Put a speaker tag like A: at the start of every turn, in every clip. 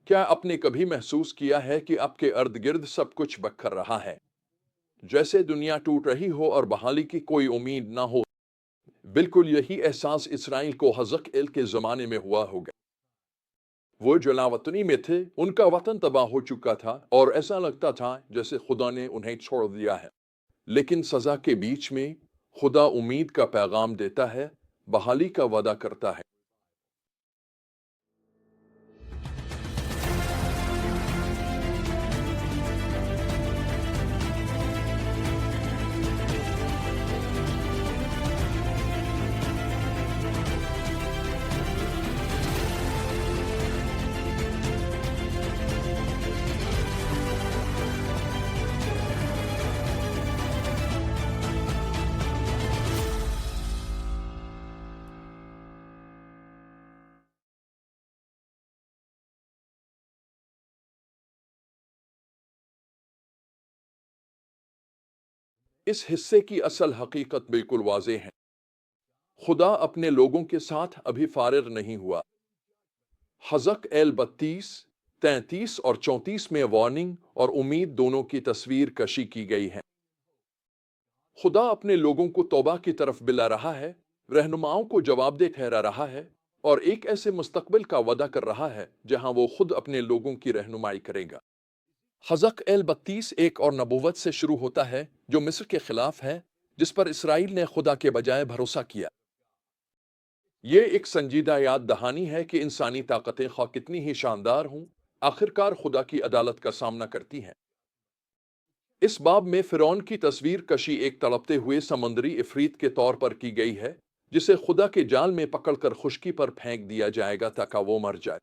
A: کیا آپ نے کبھی محسوس کیا ہے کہ آپ کے ارد گرد سب کچھ بکھر رہا ہے، جیسے دنیا ٹوٹ رہی ہو اور بحالی کی کوئی امید نہ ہو؟ بالکل یہی احساس اسرائیل کو حزقیل کے زمانے میں ہوا ہوگا۔ وہ جلاوطنی میں تھے، ان کا وطن تباہ ہو چکا تھا اور ایسا لگتا تھا جیسے خدا نے انہیں چھوڑ دیا ہے۔ لیکن سزا کے بیچ میں خدا امید کا پیغام دیتا ہے، بحالی کا وعدہ کرتا ہے۔ اس حصے کی اصل حقیقت بالکل واضح ہے۔ خدا اپنے لوگوں کے ساتھ ابھی فارغ نہیں ہوا۔ حزقیل 32، 33 اور 34 میں وارننگ اور امید دونوں کی تصویر کشی کی گئی ہے۔ خدا اپنے لوگوں کو توبہ کی طرف بلا رہا ہے، رہنماؤں کو جواب دہ ٹھہرا رہا ہے اور ایک ایسے مستقبل کا وعدہ کر رہا ہے جہاں وہ خود اپنے لوگوں کی رہنمائی کرے گا۔ حزقیل 32 ایک اور نبوت سے شروع ہوتا ہے جو مصر کے خلاف ہے، جس پر اسرائیل نے خدا کے بجائے بھروسہ کیا۔ یہ ایک سنجیدہ یاد دہانی ہے کہ انسانی طاقتیں خواہ کتنی ہی شاندار ہوں، آخرکار خدا کی عدالت کا سامنا کرتی ہیں۔ اس باب میں فرعون کی تصویر کشی ایک تڑپتے ہوئے سمندری عفریت کے طور پر کی گئی ہے، جسے خدا کے جال میں پکڑ کر خشکی پر پھینک دیا جائے گا تاکہ وہ مر جائے۔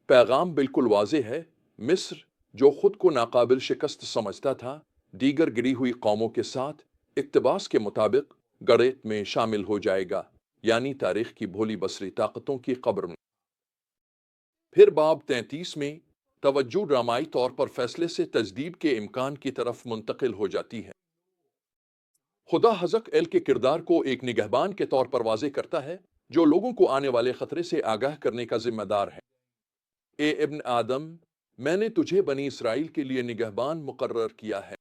A: پیغام بالکل واضح ہے۔ مصر، جو خود کو ناقابل شکست سمجھتا تھا، دیگر گری ہوئی قوموں کے ساتھ اقتباس کے مطابق گڑیت میں شامل ہو جائے گا، یعنی تاریخ کی بھولی بصری طاقتوں کی قبر میں۔ پھر باب 33 میں توجہ ڈرامائی طور پر فیصلے سے تجدید کے امکان کی طرف منتقل ہو جاتی ہے۔ خدا حزقیل کے کردار کو ایک نگہبان کے طور پر واضح کرتا ہے جو لوگوں کو آنے والے خطرے سے آگاہ کرنے کا ذمہ دار ہے۔ اے ابن آدم، میں نے تجھے بنی اسرائیل کے لیے نگہبان مقرر کیا ہے،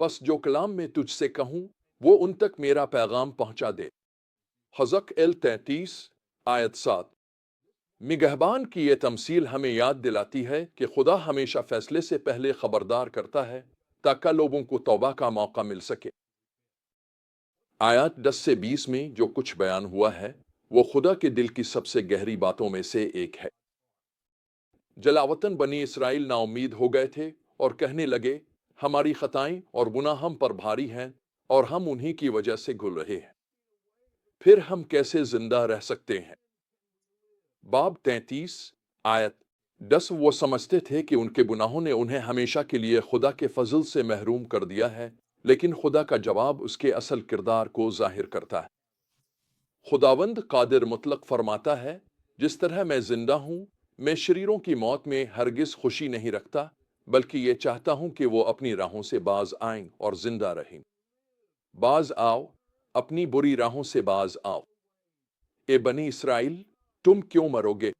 A: پس جو کلام میں تجھ سے کہوں وہ ان تک میرا پیغام پہنچا دے۔ حزقیل 33 آیت 7۔ نگہبان کی یہ تمثیل ہمیں یاد دلاتی ہے کہ خدا ہمیشہ فیصلے سے پہلے خبردار کرتا ہے تاکہ لوگوں کو توبہ کا موقع مل سکے۔ آیات 10 سے 20 میں جو کچھ بیان ہوا ہے وہ خدا کے دل کی سب سے گہری باتوں میں سے ایک ہے۔ جلاوطن بنی اسرائیل نا امید ہو گئے تھے اور کہنے لگے، ہماری خطائیں اور گناہ ہم پر بھاری ہیں اور ہم انہی کی وجہ سے گھل رہے ہیں۔ پھر ہم کیسے زندہ رہ سکتے ہیں؟ باب 33 آیت 10۔ وہ سمجھتے تھے کہ ان کے گناہوں نے انہیں ہمیشہ کے لیے خدا کے فضل سے محروم کر دیا ہے، لیکن خدا کا جواب اس کے اصل کردار کو ظاہر کرتا ہے۔ خداوند قادر مطلق فرماتا ہے، جس طرح میں زندہ ہوں، میں شریروں کی موت میں ہرگز خوشی نہیں رکھتا، بلکہ یہ چاہتا ہوں کہ وہ اپنی راہوں سے باز آئیں اور زندہ رہیں۔ باز آؤ، اپنی بری راہوں سے باز آؤ۔ اے بنی اسرائیل، تم کیوں مرو گے؟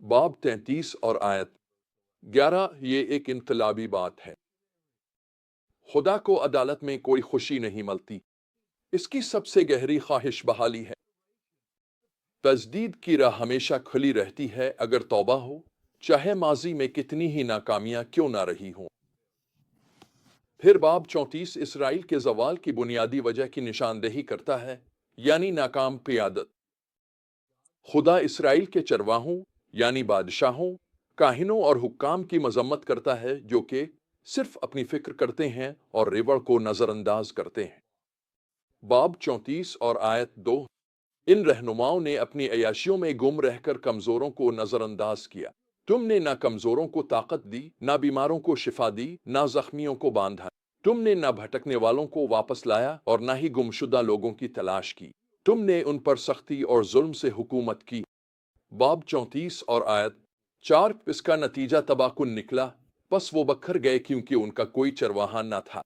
A: باب 33 اور آیت 11۔ یہ ایک انقلابی بات ہے۔ خدا کو عدالت میں کوئی خوشی نہیں ملتی۔ اس کی سب سے گہری خواہش بحالی ہے۔ تجدید کی راہ ہمیشہ کھلی رہتی ہے اگر توبہ ہو، چاہے ماضی میں کتنی ہی ناکامیاں کیوں نہ رہی ہوں۔ پھر باب 34 اسرائیل کے زوال کی بنیادی وجہ کی نشاندہی کرتا ہے، یعنی ناکام قیادت۔ خدا اسرائیل کے چرواہوں یعنی بادشاہوں، کاہنوں اور حکام کی مذمت کرتا ہے جو کہ صرف اپنی فکر کرتے ہیں اور ریوڑ کو نظر انداز کرتے ہیں۔ باب 34 اور آیت 2۔ ان رہنماؤں نے اپنی عیاشیوں میں گم رہ کر کمزوروں کو نظر انداز کیا۔ تم نے نہ کمزوروں کو طاقت دی، نہ بیماروں کو شفا دی، نہ زخمیوں کو باندھا۔ تم نے نہ بھٹکنے والوں کو واپس لایا اور نہ ہی گمشدہ لوگوں کی تلاش کی۔ تم نے ان پر سختی اور ظلم سے حکومت کی۔ باب 34 اور آیت 4۔ اس کا نتیجہ تباہ کن نکلا، پس وہ بکھر گئے کیونکہ ان کا کوئی چرواہا نہ تھا،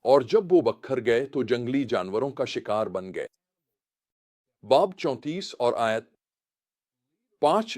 A: اور جب وہ بکھر گئے تو جنگلی جانوروں کا شکار بن گئے۔ باب 34 اور آیت 5